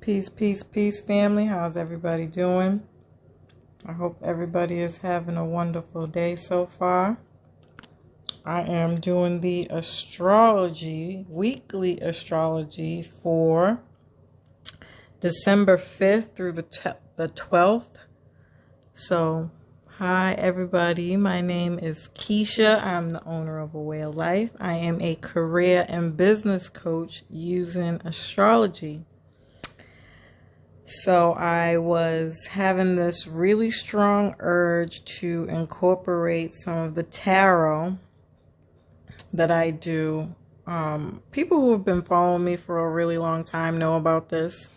Peace, peace, peace, family. How's everybody doing? I hope everybody is having a wonderful day so far. I am doing the astrology, weekly astrology for December 5th through the 12th. So, hi everybody. My name is Keisha. I'm the owner of A Way of Life. I am a career and business coach using astrology. So I was having this really strong urge to incorporate some of the tarot that I do. People who have been following me for a really long time know about this.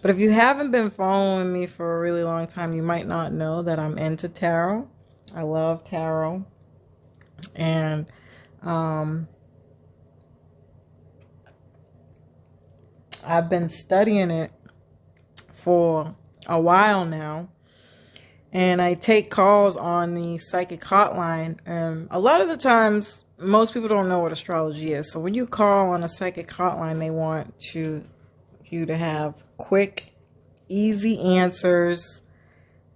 But if you haven't been following me for a really long time, you might not know that I'm into tarot. I love tarot. And I've been studying it for a while now, and I take calls on the psychic hotline, and a lot of the times most people don't know what astrology is. So when you call on a psychic hotline, they want you to have quick, easy answers,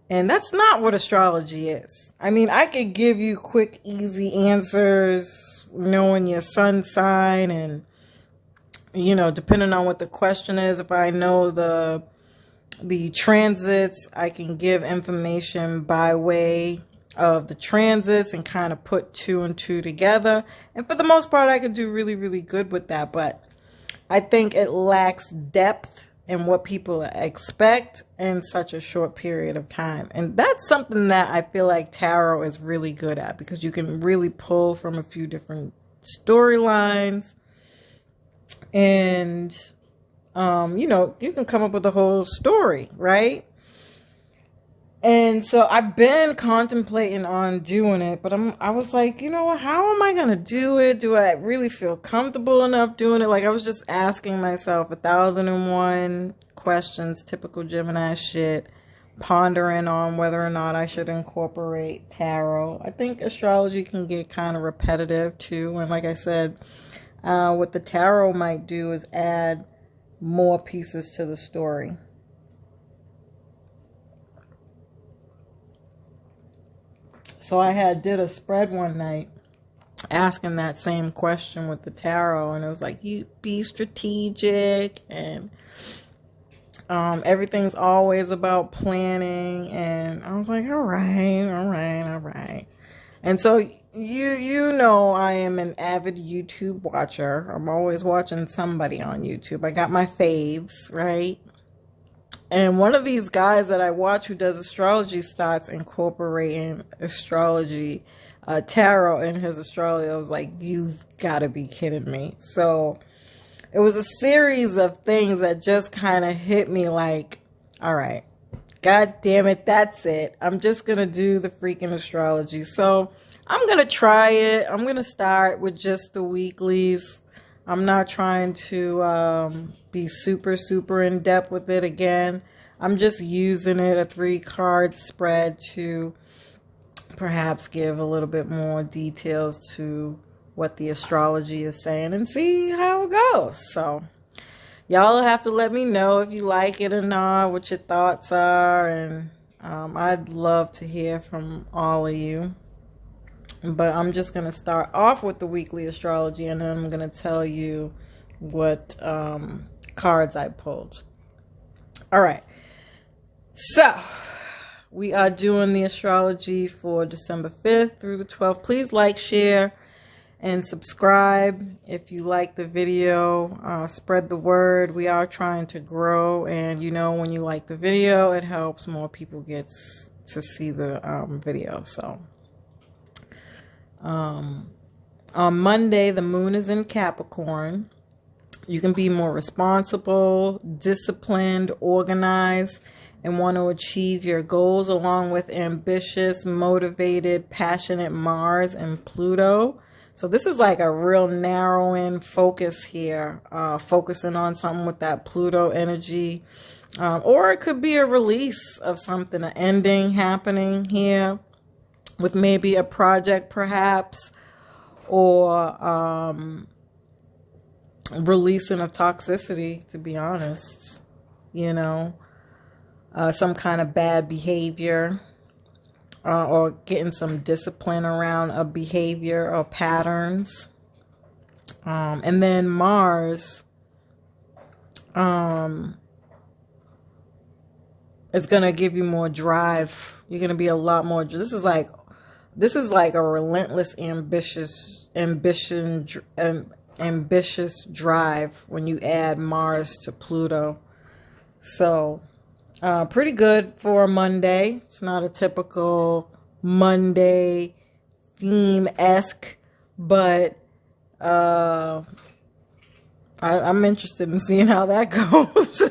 and that's not what astrology is. I mean, I could give you quick, easy answers knowing your sun sign, and depending on what the question is, if I know the transits, I can give information by way of the transits and kind of put two and two together. And for the most part, I could do really, really good with that. But I think it lacks depth in what people expect in such a short period of time. And that's something that I feel like tarot is really good at, because you can really pull from a few different storylines, and you can come up with a whole story, right? And so I've been contemplating on doing it, but I was like, how am I going to do it? Do I really feel comfortable enough doing it? Like, I was just asking myself 1,001 questions, typical Gemini shit, pondering on whether or not I should incorporate tarot. I think astrology can get kind of repetitive too. And like I said, what the tarot might do is add more pieces to the story. So I did a spread one night asking that same question with the tarot, and it was like, you be strategic, and everything's always about planning. And I was like, all right. And so you know I am an avid YouTube watcher. I'm always watching somebody on YouTube. I got my faves, right? And one of these guys that I watch who does astrology starts incorporating astrology, tarot in his astrology. I was like, you've got to be kidding me. So it was a series of things that just kind of hit me like, all right, God damn it, that's it. I'm just going to do the freaking astrology. So I'm going to try it. I'm going to start with just the weeklies. I'm not trying to be super, super in depth with it again. I'm just using it, a 3-card spread, to perhaps give a little bit more details to what the astrology is saying and see how it goes. So y'all have to let me know if you like it or not, what your thoughts are. And I'd love to hear from all of you. But I'm just going to start off with the weekly astrology, and then I'm going to tell you what cards I pulled. All right. So we are doing the astrology for December 5th through the 12th. Please like, share, and subscribe if you like the video. Spread the word. We are trying to grow, and when you like the video, it helps more people get to see the video. So on Monday, the moon is in Capricorn. You can be more responsible, disciplined, organized, and want to achieve your goals, along with ambitious, motivated, passionate Mars and Pluto. So this is like a real narrowing focus here, focusing on something with that Pluto energy. Or it could be a release of something, an ending happening here with maybe a project perhaps, or releasing of toxicity, to be honest. you know, some kind of bad behavior, or getting some discipline around a behavior or patterns. And then Mars is going to give you more drive. You're going to be a lot more. This is like a relentless, ambitious drive when you add Mars to Pluto. So, pretty good for a Monday. It's not a typical Monday theme-esque, but I'm interested in seeing how that goes.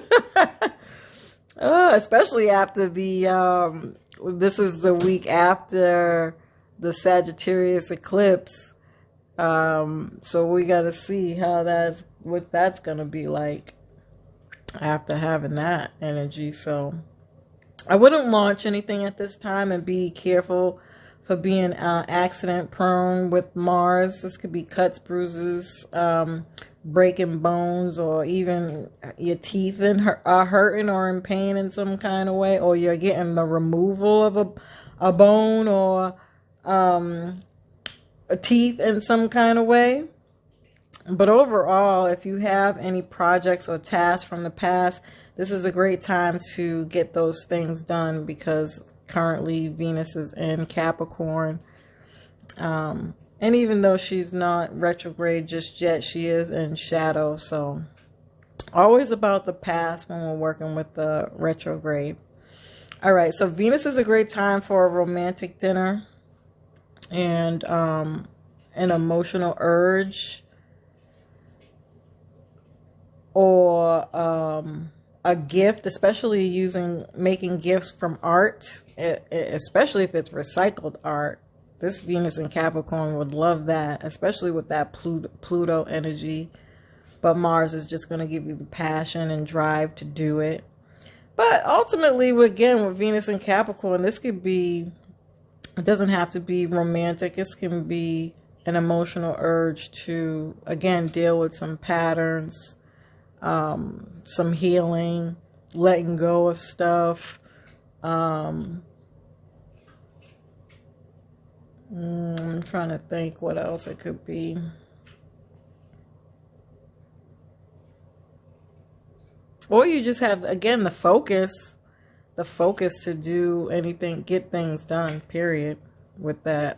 Especially after this is the week after the Sagittarius eclipse. So we got to see what that's going to be like after having that energy. So I wouldn't launch anything at this time, and be careful for being accident prone with Mars. This could be cuts, bruises, breaking bones, or even your teeth are hurting or in pain in some kind of way, or you're getting the removal of a bone or a teeth in some kind of way. But overall, if you have any projects or tasks from the past, this is a great time to get those things done, because currently Venus is in Capricorn. And even though she's not retrograde just yet, she is in shadow. So always about the past when we're working with the retrograde. All right, so Venus is a great time for a romantic dinner and an emotional urge, or a gift, especially making gifts from art, especially if it's recycled art. This Venus in Capricorn would love that, especially with that Pluto energy. But Mars is just going to give you the passion and drive to do it. But ultimately, again, with Venus in Capricorn, this could be, it doesn't have to be romantic. This can be an emotional urge to, again, deal with some patterns, some healing, letting go of stuff. I'm trying to think what else it could be. Or you just have, again, the focus to do anything, get things done, period, with that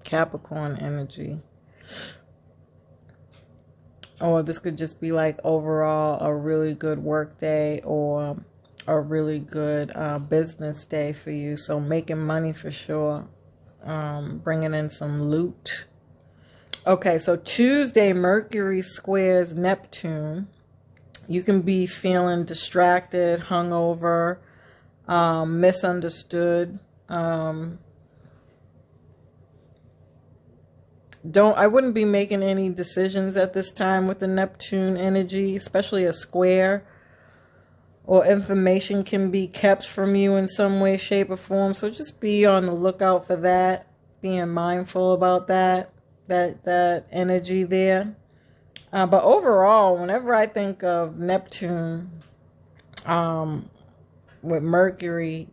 Capricorn energy. Or this could just be like overall a really good work day, or a really good business day for you. So making money for sure. Bringing in some loot. Okay, so Tuesday, Mercury squares Neptune. You can be feeling distracted, hungover, misunderstood. I wouldn't be making any decisions at this time with the Neptune energy, especially a square, or information can be kept from you in some way, shape, or form. So just be on the lookout for that, being mindful about that energy there. But overall, whenever I think of Neptune with Mercury,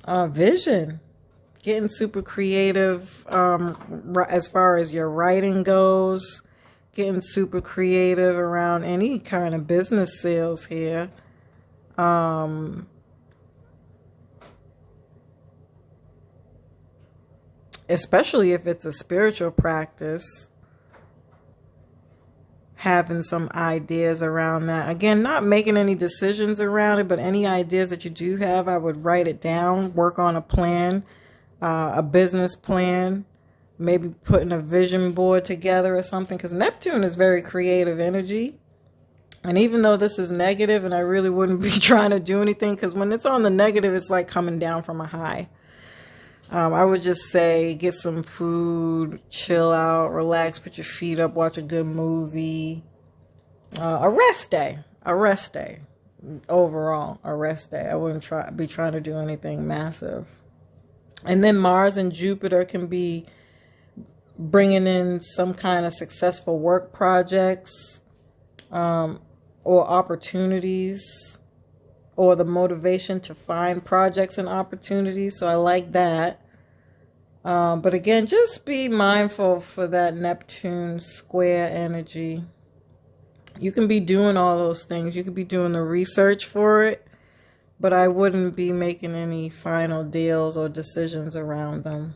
vision, getting super creative as far as your writing goes, getting super creative around any kind of business sales here. Especially if it's a spiritual practice. Having some ideas around that. Again, not making any decisions around it, but any ideas that you do have, I would write it down, work on a plan, a business plan, maybe putting a vision board together or something, because Neptune is very creative energy. And even though this is negative, and I really wouldn't be trying to do anything, because when it's on the negative, it's like coming down from a high. I would just say get some food, chill out, relax, put your feet up, watch a good movie. A rest day. Overall, a rest day. I wouldn't be trying to do anything massive. And then Mars and Jupiter can be bringing in some kind of successful work projects. or opportunities, or the motivation to find projects and opportunities. So I like that. But again, just be mindful for that Neptune square energy. You can be doing all those things. You could be doing the research for it, but I wouldn't be making any final deals or decisions around them.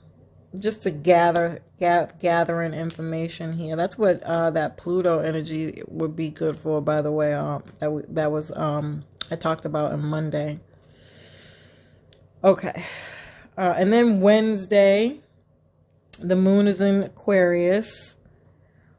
Just to gathering information here. That's what that Pluto energy would be good for, by the way. That was I talked about on Monday. Okay. And then Wednesday, the moon is in Aquarius.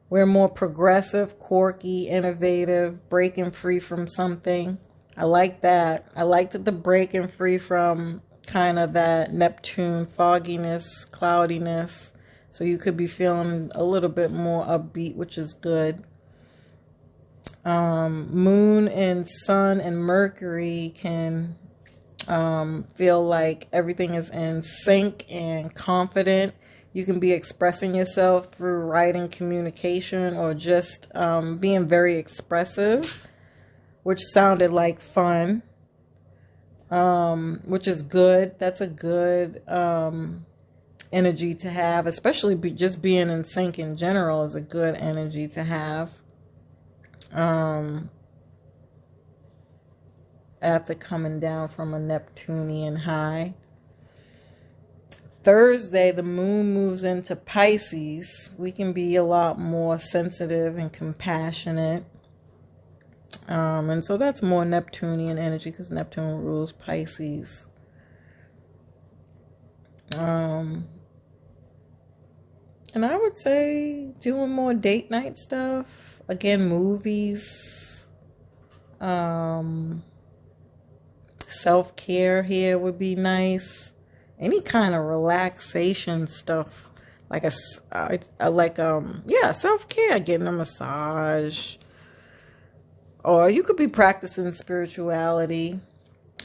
We're more progressive, quirky, innovative, breaking free from something. I like that. I liked the breaking free from kind of that Neptune fogginess, cloudiness. So you could be feeling a little bit more upbeat, which is good. Moon and Sun and Mercury can feel like everything is in sync and confident. You can be expressing yourself through writing, communication, or just being very expressive, which sounded like fun, which is good. That's a good energy to have, especially just being in sync in general is a good energy to have. After coming down from a Neptunian high. Thursday, the moon moves into Pisces. We can be a lot more sensitive and compassionate. And so that's more Neptunian energy because Neptune rules Pisces. And I would say doing more date night stuff. Again, movies. Self-care here would be nice. Any kind of relaxation stuff, like self-care, getting a massage, or you could be practicing spirituality.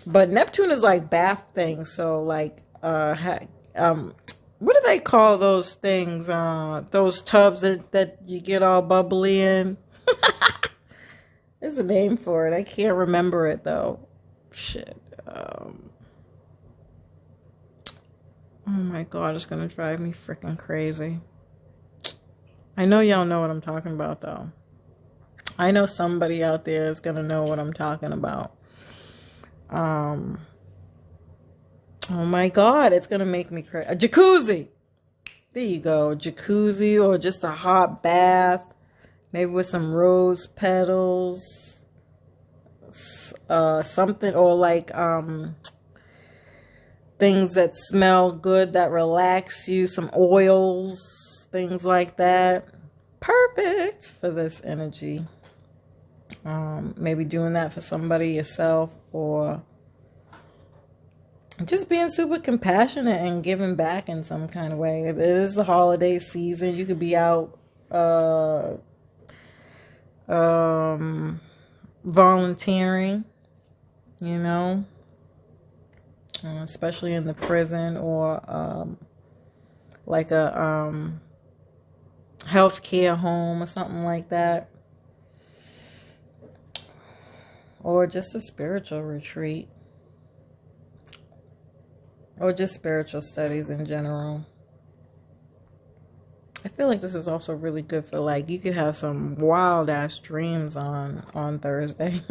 But Neptune is like bath things, so like what do they call those things? Those tubs that you get all bubbly in. There's a name for it. I can't remember it though. Shit. Oh my God, it's gonna drive me freaking crazy. I know y'all know what I'm talking about though. I know somebody out there is gonna know what I'm talking about. Oh my God, it's gonna make me crazy. A jacuzzi. There you go, jacuzzi or just a hot bath, maybe with some rose petals, something, or like things that smell good, that relax you, some oils, things like that. Perfect for this energy. Maybe doing that for somebody, yourself, or just being super compassionate and giving back in some kind of way. It is the holiday season. You could be out volunteering, you know, especially in the prison, or like a healthcare home or something like that, or just a spiritual retreat, or just spiritual studies in general. I feel like this is also really good for, like, you could have some wild ass dreams on Thursday.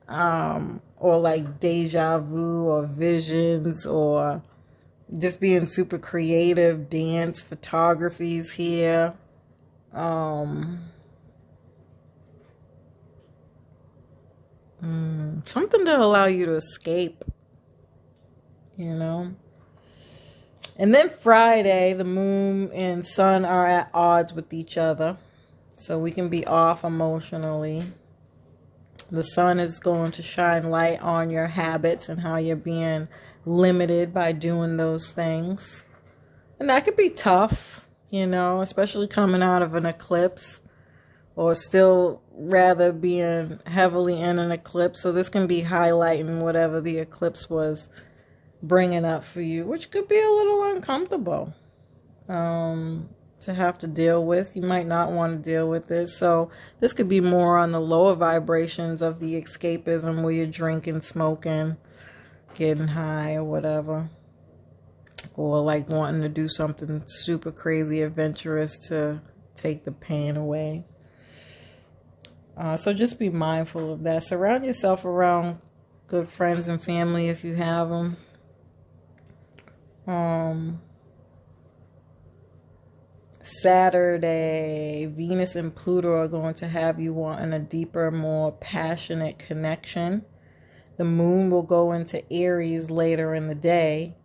Or like deja vu or visions, or just being super creative, dance, photographies here. Something to allow you to escape, you know. And then Friday, the moon and sun are at odds with each other, so we can be off emotionally. The sun is going to shine light on your habits and how you're being limited by doing those things. And that could be tough, you know, especially coming out of an eclipse, or still rather being heavily in an eclipse. So this can be highlighting whatever the eclipse was bringing up for you, which could be a little uncomfortable. to have to deal with. You might not want to deal with this. So this could be more on the lower vibrations of the escapism, where you're drinking, smoking, getting high or whatever. Or like wanting to do something super crazy adventurous to take the pain away. So just be mindful of that. Surround yourself around good friends and family if you have them. Saturday, Venus and Pluto are going to have you wanting a deeper, more passionate connection. The moon will go into Aries later in the day,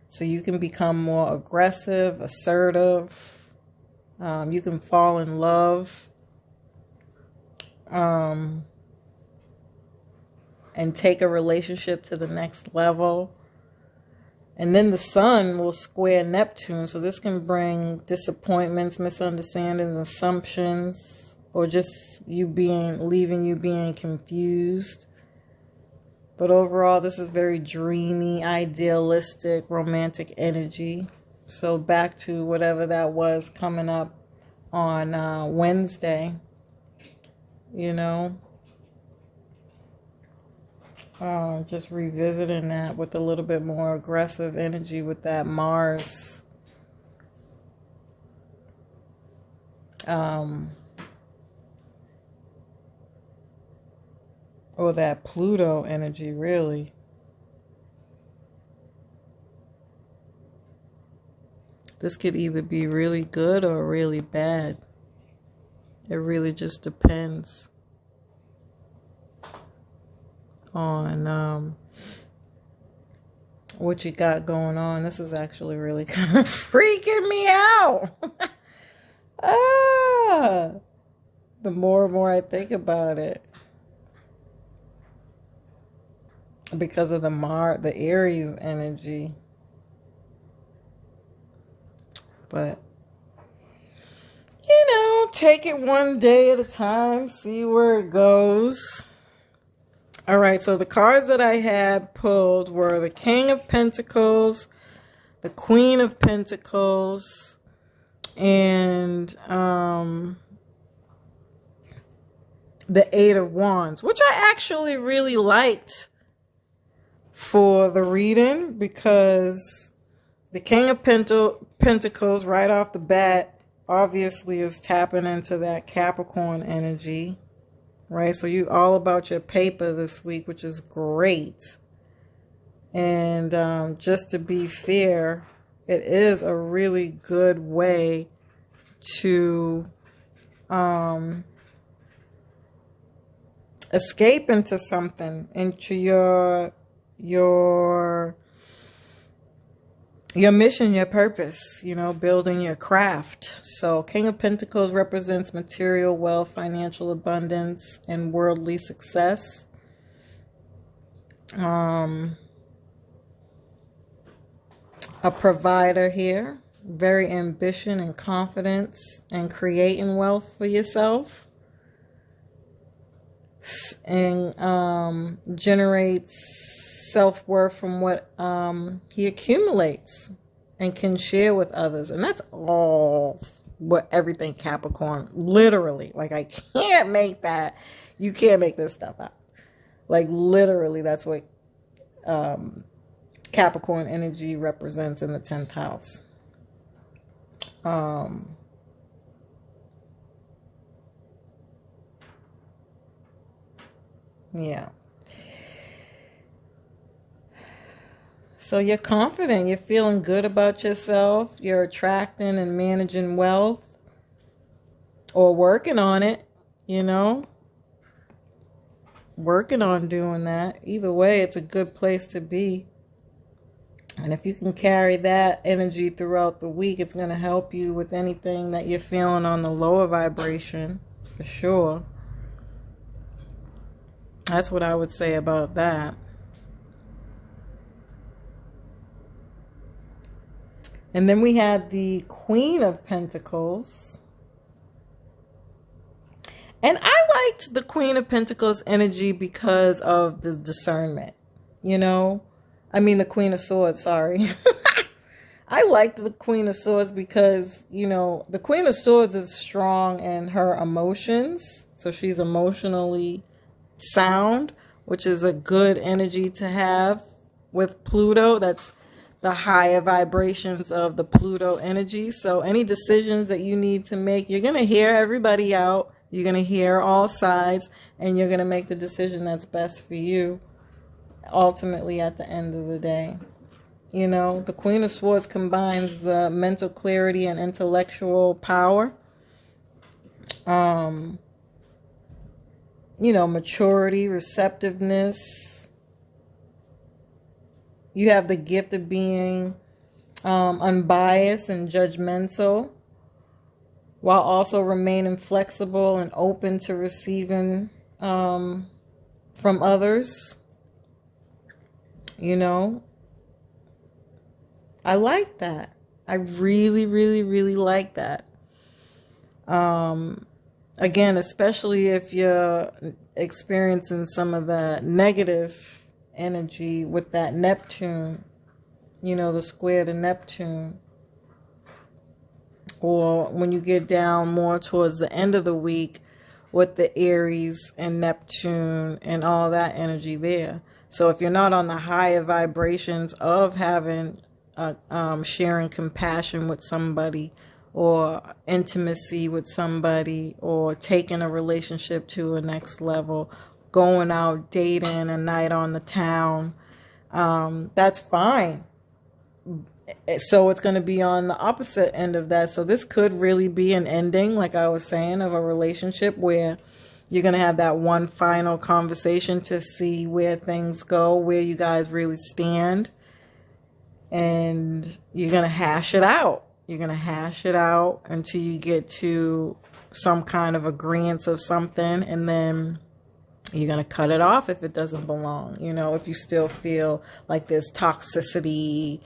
so you can become more aggressive, assertive. You can fall in love. And take a relationship to the next level. And then the sun will square Neptune, so this can bring disappointments, misunderstandings, assumptions, or just leaving you being confused. But overall, this is very dreamy, idealistic, romantic energy. So back to whatever that was coming up on Wednesday, just revisiting that with a little bit more aggressive energy with that Mars. Or that Pluto energy, really. This could either be really good or really bad. It really just depends on what you got going on. This is actually really kind of freaking me out. The more and more I think about it. Because of the Aries energy. But, take it one day at a time. See where it goes. All right, so the cards that I had pulled were the King of Pentacles, the Queen of Pentacles, and the Eight of Wands, which I actually really liked for the reading, because the King of Pentacles right off the bat obviously is tapping into that Capricorn energy, right? So you all about your paper this week, which is great. And just to be fair, it is a really good way to escape into something, into your mission, your purpose, building your craft. So King of Pentacles represents material wealth, financial abundance, and worldly success. A provider here, very ambition and confidence and creating wealth for yourself. And generates self-worth from what he accumulates and can share with others. And that's all what everything Capricorn, literally, like I can't make that, you can't make this stuff up. Like literally, that's what Capricorn energy represents in the 10th house. Yeah. So you're confident, you're feeling good about yourself, you're attracting and managing wealth, or working on it, working on doing that. Either way, it's a good place to be. And if you can carry that energy throughout the week, it's going to help you with anything that you're feeling on the lower vibration, for sure. That's what I would say about that. And then we had the Queen of Pentacles. And I liked the Queen of Pentacles energy because of the discernment, I mean, the Queen of Swords, sorry. I liked the Queen of Swords because, you know, the Queen of Swords is strong in her emotions. So she's emotionally sound, which is a good energy to have with Pluto. That's the higher vibrations of the Pluto energy. So any decisions that you need to make, you're going to hear everybody out. You're going to hear all sides, and you're going to make the decision that's best for you ultimately at the end of the day. You know, the Queen of Swords combines the mental clarity and intellectual power. You know, maturity, receptiveness. You have the gift of being unbiased and judgmental, while also remaining flexible and open to receiving from others. You know, I like that. I really, really, really like that. Again, especially if you're experiencing some of the negative energy with that Neptune, you know, the square to Neptune. Or when you get down more towards the end of the week with the Aries and Neptune and all that energy there. So if you're not on the higher vibrations of having sharing compassion with somebody, or intimacy with somebody, or taking a relationship to a next level, going out dating a night on the town, that's fine. So it's going to be on the opposite end of that. So this could really be an ending, like I was saying, of a relationship where you're going to have that one final conversation to see where things go, where you guys really stand. And you're going to hash it out. You're going to hash it out until you get to some kind of agreement of something. And then you're going to cut it off if it doesn't belong. You know, if you still feel like there's toxicity,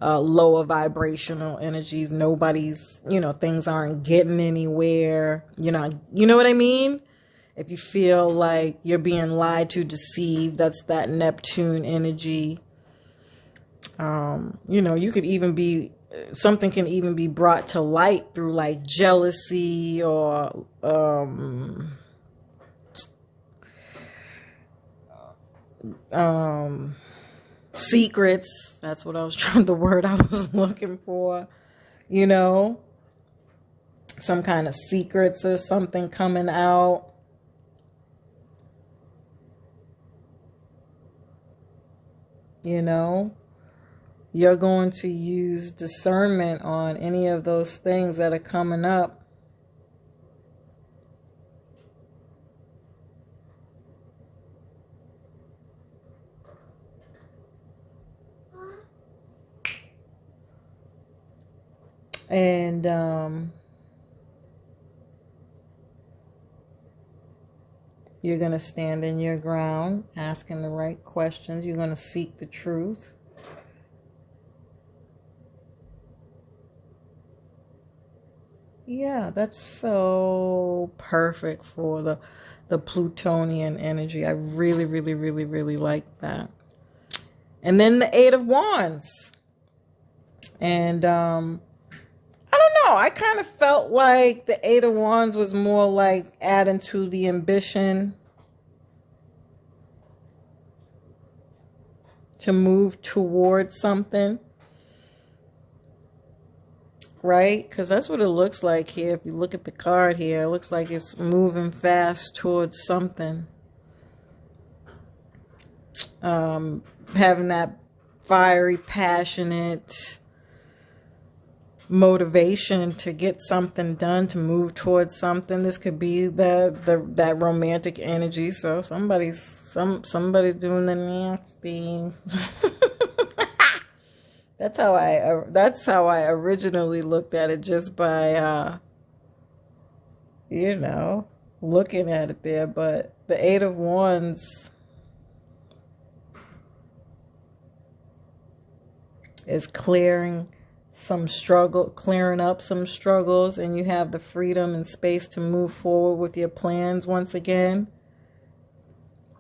lower vibrational energies, nobody's, you know, things aren't getting anywhere. You know what I mean? If you feel like you're being lied to, deceived, that's that Neptune energy. You know, you could even be, something can even be brought to light through like jealousy or, secrets. That's what I was the word I was looking for. You know, some kind of secrets or something coming out. You know, you're going to use discernment on any of those things that are coming up. And you're going to stand in your ground, asking the right questions. You're going to seek the truth. Yeah, that's so perfect for the Plutonian energy. I really, really, really, really like that. And then the Eight of Wands. And I don't know. I kind of felt like the Eight of Wands was more like adding to the ambition to move towards something. Right? Because that's what it looks like here. If you look at the card here, it looks like it's moving fast towards something. Having that fiery, passionate motivation to get something done, to move towards something. This could be that romantic energy. So somebody's doing the nasty. That's how I originally looked at it, just by you know, looking at it there. But the Eight of Wands is clearing up some struggles, and you have the freedom and space to move forward with your plans once again.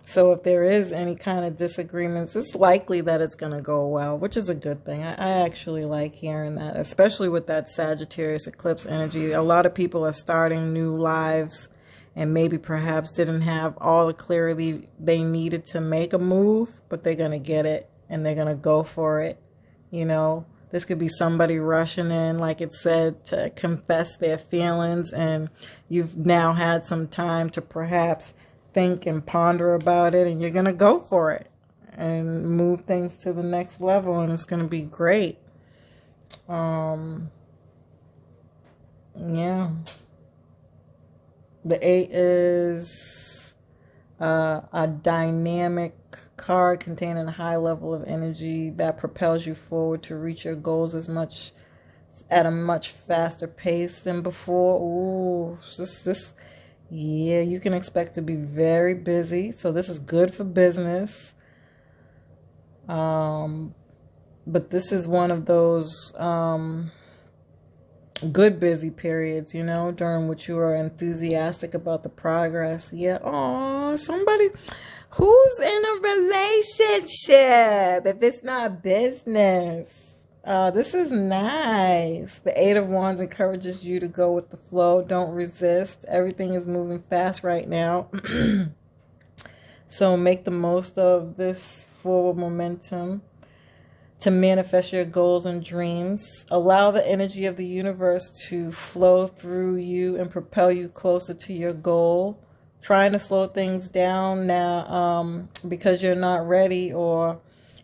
So if there is any kind of disagreements, it's likely that it's going to go well, which is a good thing. I actually like hearing that, especially with that Sagittarius eclipse energy. A lot of people are starting new lives and maybe perhaps didn't have all the clarity they needed to make a move, but they're going to get it and they're going to go for it. You know, this could be somebody rushing in, like it said, to confess their feelings, and you've now had some time to perhaps think and ponder about it, and you're going to go for it and move things to the next level, and it's going to be great. Yeah. The 8 is a dynamic card containing a high level of energy that propels you forward to reach your goals at a much faster pace than before. Ooh, yeah, you can expect to be very busy. So this is good for business. But this is one of those good busy periods, you know, during which you are enthusiastic about the progress. Yeah. Oh, somebody who's in a relationship, if it's not business. This is nice. The 8 of Wands encourages you to go with the flow. Don't resist. Everything is moving fast right now. So make the most of this forward momentum to manifest your goals and dreams. Allow the energy of the universe to flow through you and propel you closer to your goal. Trying to slow things down now because you're not ready or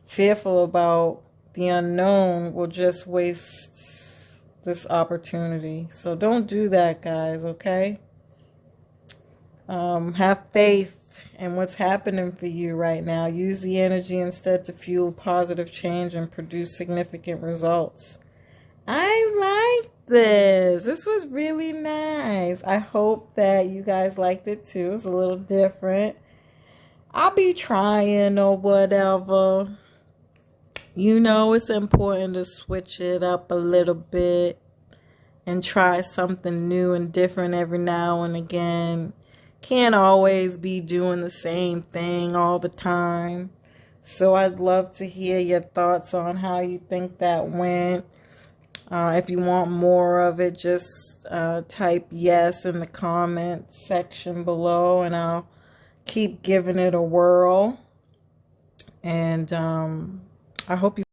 fearful about the unknown will just waste this opportunity. So don't do that, guys, okay? Have faith in what's happening for you right now. Use the energy instead to fuel positive change and produce significant results. I like this. This was really nice. I hope that you guys liked it too. It's a little different. I'll be trying or whatever. You know, it's important to switch it up a little bit and try something new and different every now and again. Can't always be doing the same thing all the time. So I'd love to hear your thoughts on how you think that went. If you want more of it, just type yes in the comment section below, and I'll keep giving it a whirl. And I hope you